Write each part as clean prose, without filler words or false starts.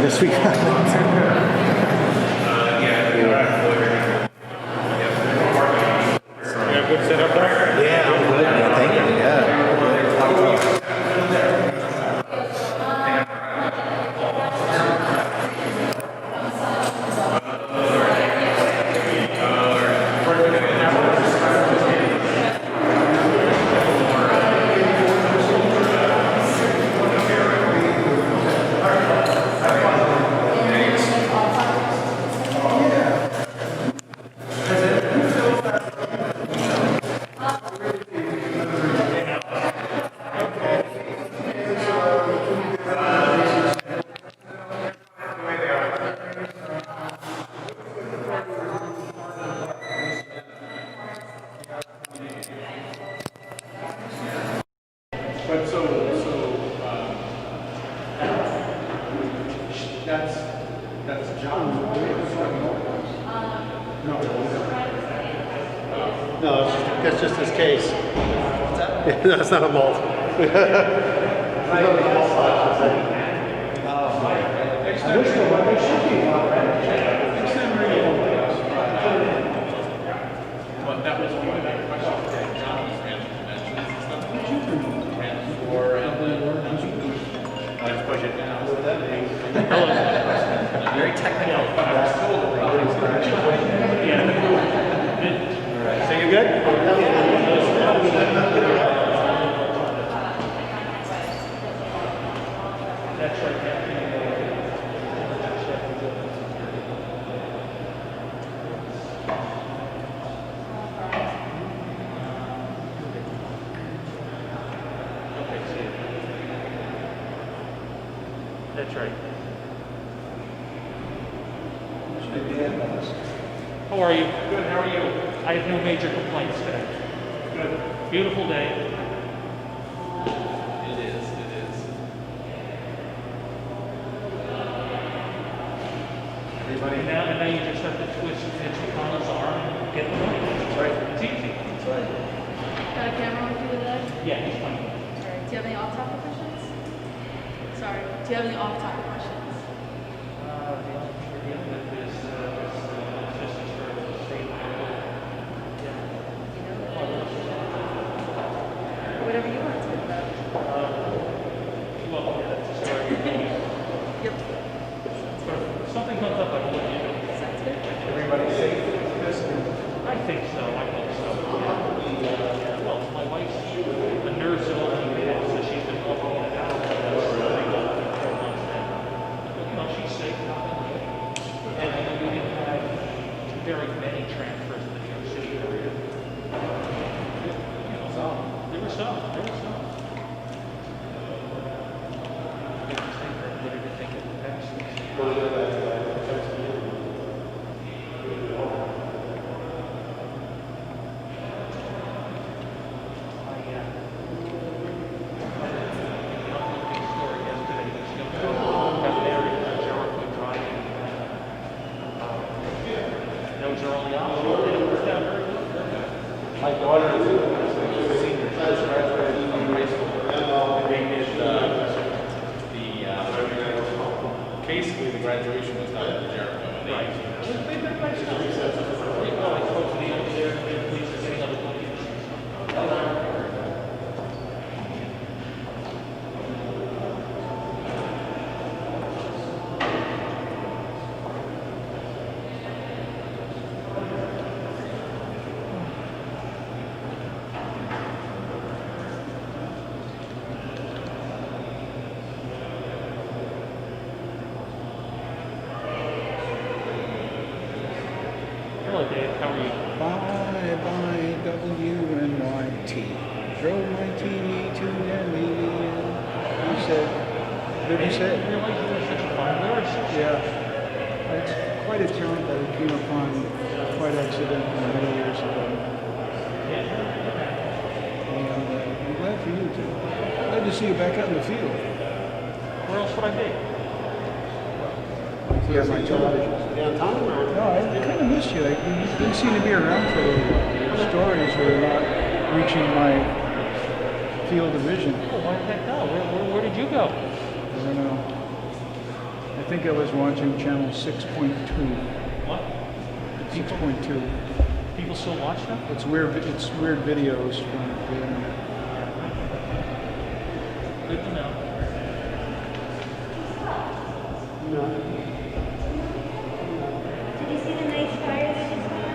This week. Good setup there? Yeah, I'm good. Yeah, thank you. Yeah. But that's John's. No, that's just his case. What's that? That's not a malt. I wish there were. There should be. Well, that was one of the questions that John was answering. Let's push it down. Very technical. So you good? That's right. That's right. How are you? Good, how are you? I have no major complaints today. Good. Beautiful day. It is. Everybody now, and now you just have to twist Mitch McConnell's arm and get the money. That's right. It's easy. That's right. Got a camera with you today? Yeah, he's fine. Sorry. Do you have any off-topic questions? Sorry. Do you have any off-topic questions? The only thing we're dealing with is assistance for state and local. Whatever you want to talk about. Well, that's a story. Yep. If something comes up, I will let you know. Sounds good. Everybody safe? I think so. I hope so. Yeah. Well, my wife's a nurse at all, so she's been walking in and out. She's safe. And I know we didn't have very many transfers in the New York City area. There were some. What did you think of the past? My daughter is a senior. She just graduated from high school. They did basically the graduation was done at Jericho. Right. They did a nice job. I spoke to the engineer, the police, and getting other police. Hello, Dave. How are you? Bye, WNYT. Drove my TV to Delhi. He said, what did he say? I realize you were such a fun nurse. Yeah. It's quite a talent that I came upon quite accidentally many years ago. And I'm glad for you too. Glad to see you back out in the field. Where else would I be? Yeah, my television. Downtown? No, I kind of missed you. You didn't seem to be around for a little while. Your stories were not reaching my field of vision. Oh, where did that go? Where did you go? I don't know. I think I was watching channel 6.2. What? 6.2. People still watch them? It's weird videos from the internet. Good to know. Did you see the nice fire that just went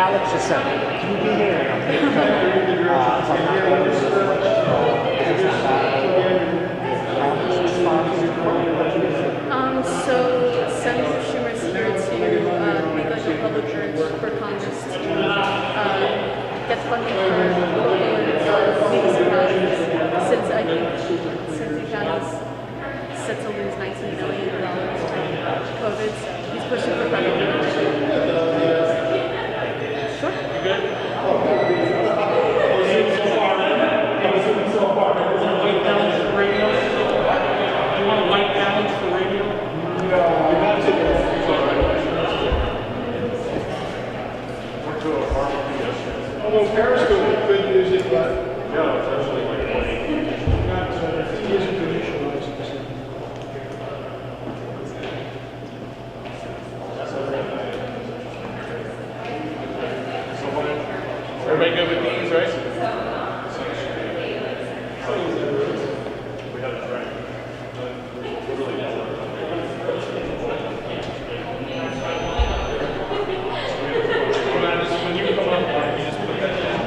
Alex is seven. Can you be here? So Senator Schumer is here to make like a public urge for Congress to get funding for local municipalities since I think Cincy County is set to lose $19 million during COVID, so he's pushing for federal funding. Sure. Although Periscope could use it, but No, it's actually like not, it isn't traditionalized. Everybody good with these, right? We have a track. When you come up, you just put that down.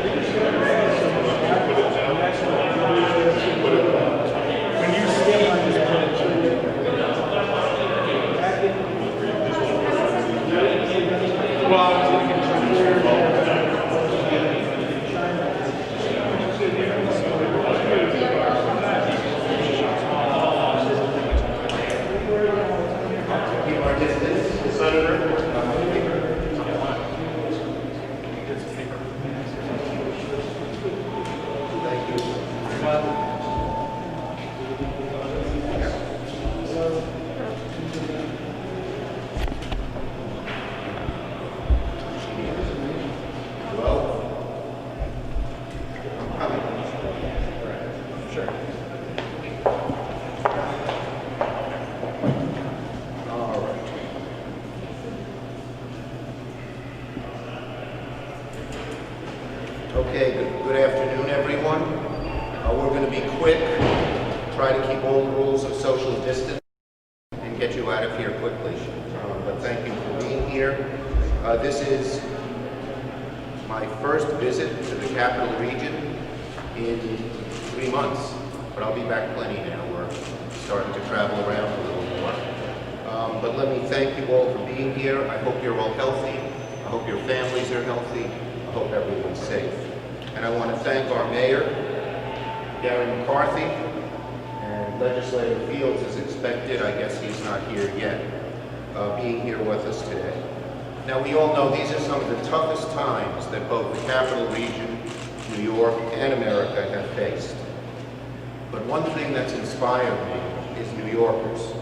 When you speak, just put it down. Well, I was thinking Okay, good afternoon, everyone. We're going to be quick, try to keep all the rules of social distance, and get you out of here quickly. But thank you for being here. This is my first visit to the capital region in 3 months, but I'll be back plenty now. We're starting to travel around a little more. But let me thank you all for being here. I hope you're all healthy. I hope your families are healthy. I hope everyone's safe. And I want to thank our mayor, Gary McCarthy, and Legislator Fields as expected. I guess he's not here yet, being here with us today. Now, we all know these are some of the toughest times that both the capital region, New York, and America have faced. But one thing that's inspired me is New Yorkers.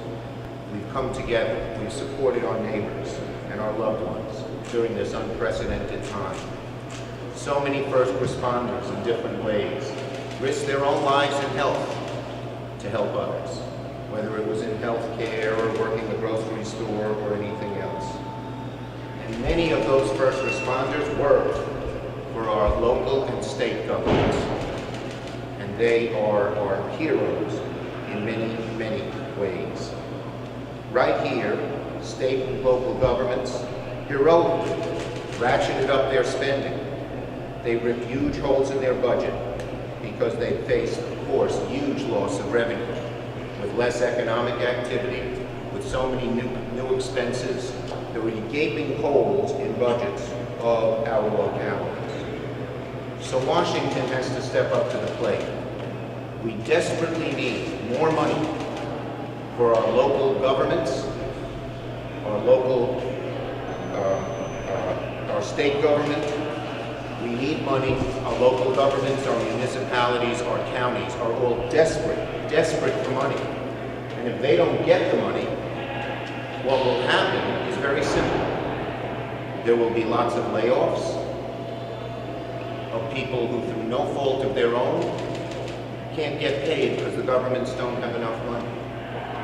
We've come together, we've supported our neighbors and our loved ones during this unprecedented time. So many first responders in different ways risked their own lives and health to help others, whether it was in health care or working the grocery store or anything else. And many of those first responders worked for our local and state governments. And they are our heroes in many, many ways. Right here, state and local governments heroically ratcheted up their spending. They ripped huge holes in their budget because they faced, of course, huge loss of revenue with less economic activity, with so many new expenses. There were gaping holes in budgets of our localities. So Washington has to step up to the plate. We desperately need more money for our local governments, our local, our state government. We need money. Our local governments, our municipalities, our counties are all desperate for money. And if they don't get the money, what will happen is very simple. There will be lots of layoffs of people who, through no fault of their own, can't get paid because the governments don't have enough money.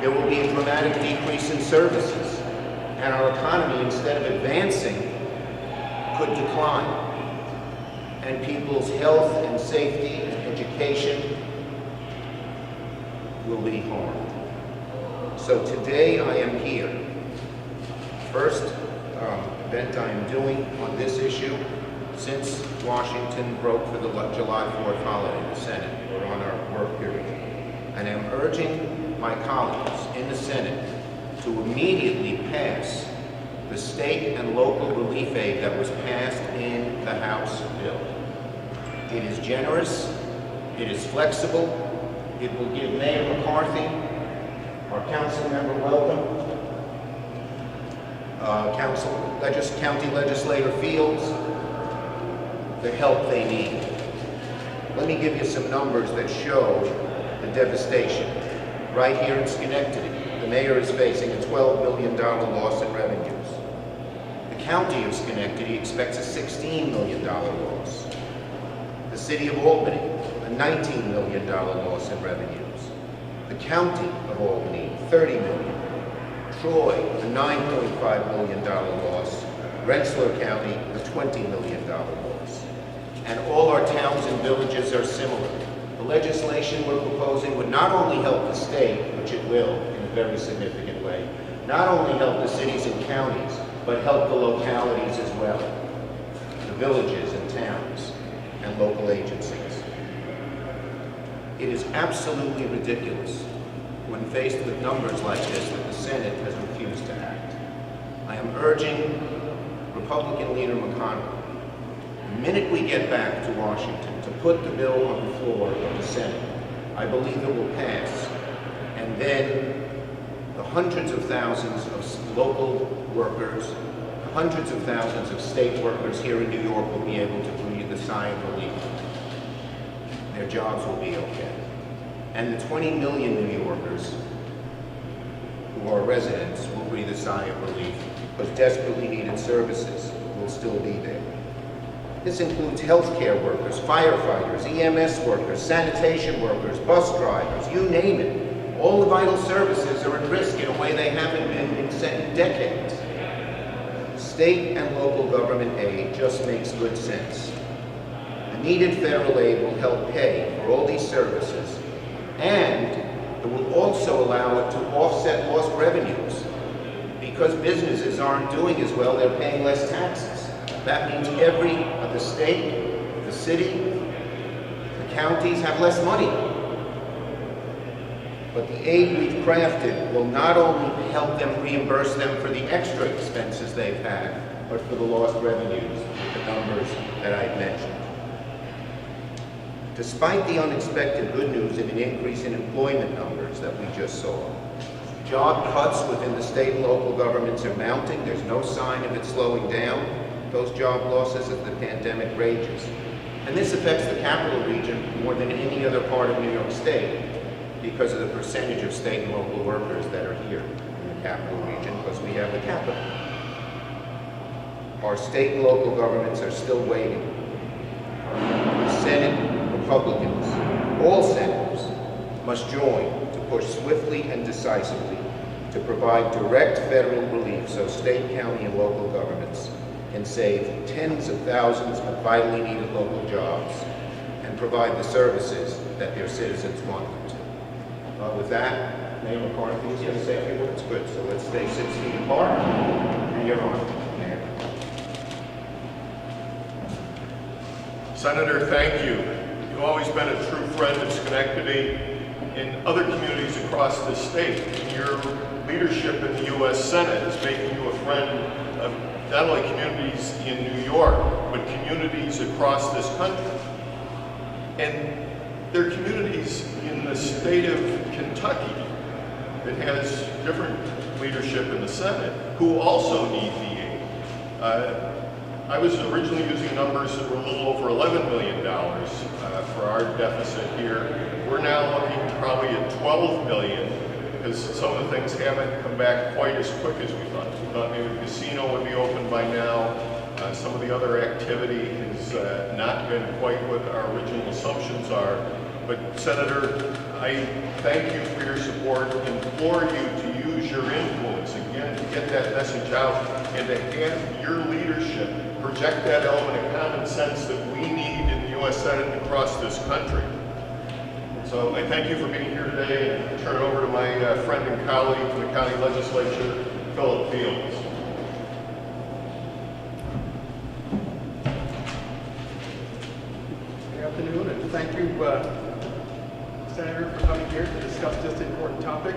There will be a dramatic decrease in services, and our economy, instead of advancing, could decline. And people's health and safety and education will be harmed. So today I am here. First event I am doing on this issue since Washington broke for the July 4th holiday, the Senate. We're on our work period. And I'm urging my colleagues in the Senate to immediately pass the state and local relief aid that was passed in the House bill. It is generous, it is flexible, it will give Mayor McCarthy, our council member, welcome, County Legislator Fields, the help they need. Let me give you some numbers that show the devastation. Right here in Schenectady, the mayor is facing a $12 million loss in revenues. The county of Schenectady expects a $16 million loss. The city of Albany, a $19 million loss in revenues. The county of Albany, $30 million. Troy, a $9.5 million loss. Rensselaer County, a $20 million loss. And all our towns and villages are similar. The legislation we're proposing would not only help the state, which it will in a very significant way, not only help the cities and counties, but help the localities as well, the villages and towns and local agencies. It is absolutely ridiculous when faced with numbers like this that the Senate has refused to act. I am urging Republican leader McConnell, the minute we get back to Washington, to put the bill on the floor of the Senate. I believe it will pass, and then the hundreds of thousands of local workers, hundreds of thousands of state workers here in New York will be able to breathe a sigh of relief. Their jobs will be okay. And the 20 million New Yorkers who are residents will breathe a sigh of relief because desperately needed services will still be there. This includes healthcare workers, firefighters, EMS workers, sanitation workers, bus drivers, you name it. All the vital services are at risk in a way they haven't been in decades. State and local government aid just makes good sense. The needed federal aid will help pay for all these services, and it will also allow it to offset lost revenues. Because businesses aren't doing as well, they're paying less taxes. That means the state, the city, the counties have less money. But the aid we've crafted will not only help them reimburse them for the extra expenses they've had, but for the lost revenues, the numbers that I've mentioned. Despite the unexpected good news of an increase in employment numbers that we just saw, job cuts within the state and local governments are mounting. There's no sign of it slowing down, those job losses, as the pandemic rages. And this affects the capital region more than any other part of New York State because of the percentage of state and local workers that are here in the capital region, because we have the capital. Our state and local governments are still waiting. The Senate, Republicans, all senators must join to push swiftly and decisively to provide direct federal relief so state, county, and local governments can save tens of thousands of vitally needed local jobs and provide the services that their citizens want them to. With that, Mayor McCarthy is going to say a few words. Good, so let's stay 6 feet apart, and you're on, Mayor. Senator, thank you. You've always been a true friend of Schenectady and other communities across the state. Your leadership in the U.S. Senate is making you a friend of not only communities in New York, but communities across this country. And there are communities in the state of Kentucky that has different leadership in the Senate who also need the aid. I was originally using numbers that were a little over $11 million for our deficit here. We're now looking probably at $12 million because some of the things haven't come back quite as quick as we thought. We thought maybe the casino would be open by now. Some of the other activity has not been quite what our original assumptions are. But Senator, I thank you for your support, implore you to use your influence again to get that message out and to have your leadership project that element of common sense that we need in the U.S. Senate and across this country. So I thank you for being here today and turn it over to my friend and colleague from the county legislature, Philip Fields. thank you, Senator, for coming here to discuss this important topic.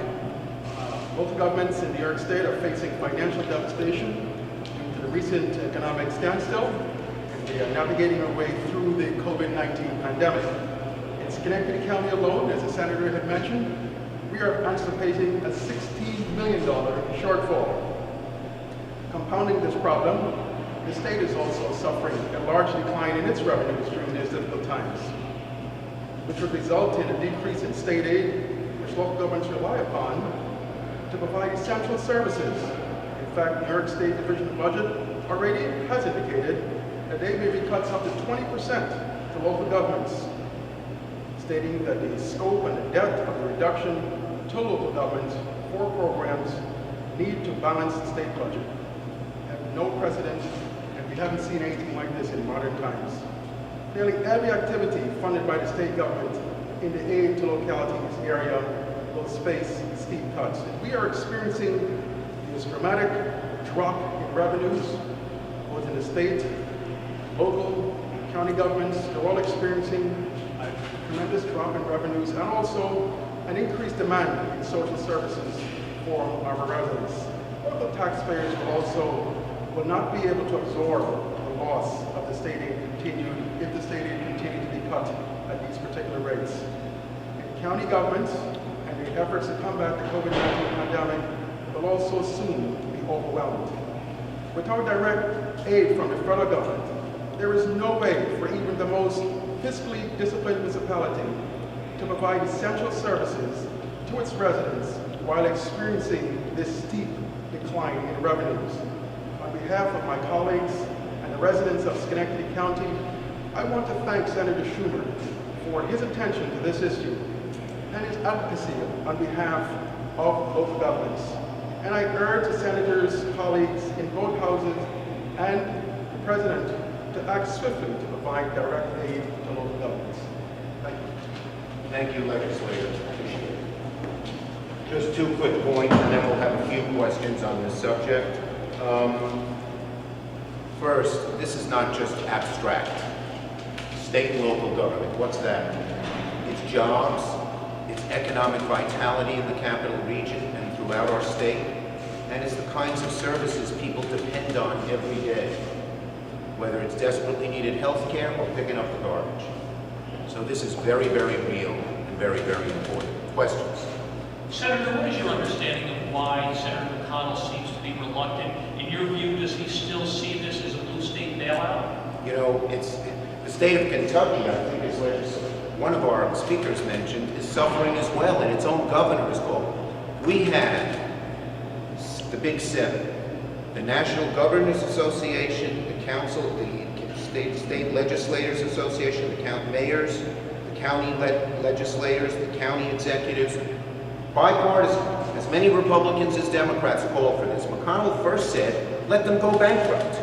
Local governments in New York State are facing financial devastation due to the recent economic standstill, and they are navigating their way through the COVID-19 pandemic. In Schenectady County alone, as the Senator had mentioned, we are anticipating a $16 million shortfall. Compounding this problem, the state is also suffering a large decline in its revenues during these difficult times, which would result in a decrease in state aid, which local governments rely upon to provide essential services. In fact, New York State Division of Budget already has indicated that they may be cuts up to 20% to local governments, stating that the scope and the depth of the reduction to local governments for programs need to balance the state budget. Have no precedent, and we haven't seen anything like this in modern times. Nearly every activity funded by the state government in the aid to localities area will face steep cuts. And we are experiencing this dramatic drop in revenues, both in the state, local, county governments. They're all experiencing a tremendous drop in revenues and also an increased demand in social services for our residents. Local taxpayers will not be able to absorb the loss of the state aid if the state aid continued to be cut at these particular rates. And county governments and the efforts to combat the COVID-19 pandemic will also soon be overwhelmed. Without direct aid from the federal government, there is no way for even the most fiscally disciplined municipality to provide essential services to its residents while experiencing this steep decline in revenues. On behalf of my colleagues and the residents of Schenectady County, I want to thank Senator Schumer for his attention to this issue and his advocacy on behalf of local governments. And I urge the Senator's colleagues in both houses and the President to act swiftly to provide direct aid to local governments. Thank you. Thank you, legislator. Appreciate it. Just 2 quick points, and then we'll have a few questions on this subject. First, this is not just abstract. State and local government, what's that? It's jobs, it's economic vitality in the capital region and throughout our state, and it's the kinds of services people depend on every day, whether it's desperately needed health care or picking up the garbage. So this is very, very real and very, very important. Questions? Senator, what is your understanding of why Senator McConnell seems to be reluctant? In your view, does he still see this as a blue state bailout? You know, the state of Kentucky, I think is one of our speakers mentioned, is suffering as well, and its own governor is called. We had the Big Seven, the National Governors Association, the Council, the State Legislators Association, the county mayors, the county legislators, the county executives, bipartisan. As many Republicans as Democrats called for this. McConnell first said, let them go bankrupt.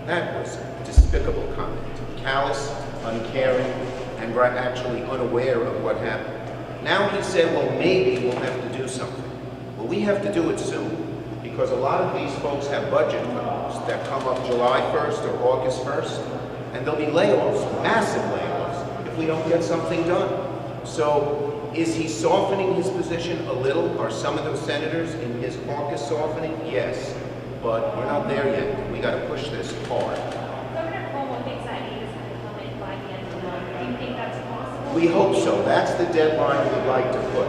That was a despicable comment. Callous, uncaring, and actually unaware of what happened. Now he said, well, maybe we'll have to do something. Well, we have to do it soon, because a lot of these folks have budget cuts that come up July 1st or August 1st, and there'll be layoffs, massive layoffs, if we don't get something done. So, is he softening his position a little? Are some of those senators in his caucus softening? Yes, but we're not there yet. We got to push this hard. Governor Cuomo thinks that aid is going to come in by the end of the month. Do you think that's possible? We hope so. That's the deadline we'd like to put.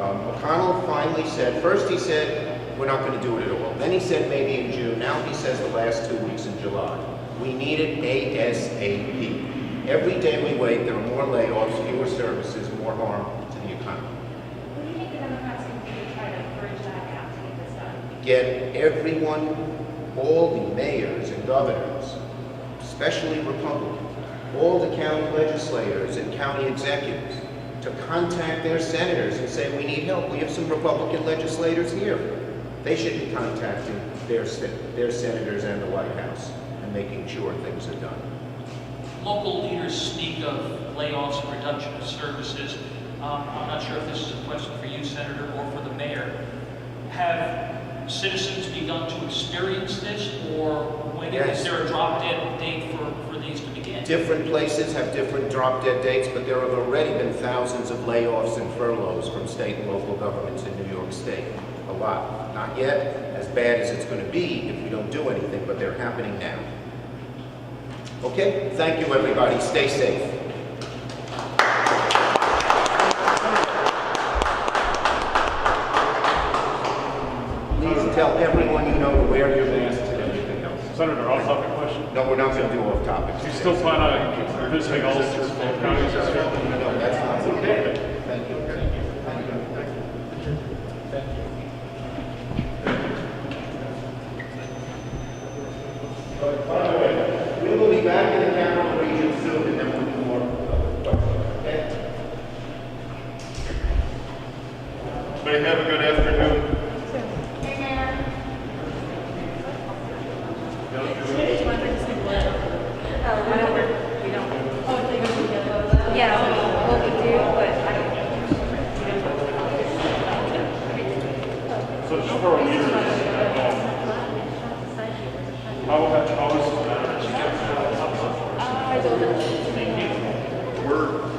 McConnell finally said, first he said, we're not going to do it at all. Then he said maybe in June. Now he says the last 2 weeks in July. We need it ASAP. Every day we wait, there are more layoffs, fewer services, more harm to the economy. What do you think the Democrats can do to try to bridge that gap to get this done? Get everyone, all the mayors and governors, especially Republican, all the county legislators and county executives, to contact their senators and say, we need help. We have some Republican legislators here. They should be contacting their senators and the White House and making sure things are done. Local leaders speak of layoffs and reduction of services. I'm not sure if this is a question for you, Senator, or for the mayor. Have citizens begun to experience this, or appointed? Yes. Is there a drop dead date for these to begin? Different places have different drop dead dates, but there have already been thousands of layoffs and furloughs from state and local governments in New York State. A lot. Not yet as bad as it's going to be if we don't do anything, but they're happening now. Okay? Thank you, everybody. Stay safe. Please tell everyone you know to wear your masks and everything else. Senator, off-topic question. No, we're not going to do off topics. Do you still plan on visiting all 6 counties this year? No, that's not okay. Thank you. Thank you. Thank you. By the way, we will be back in the capital region soon, and then we'll do more. Okay? May have a good afternoon. Yeah, well, we do, but I don't. So just for our leaders, how is I don't know. We're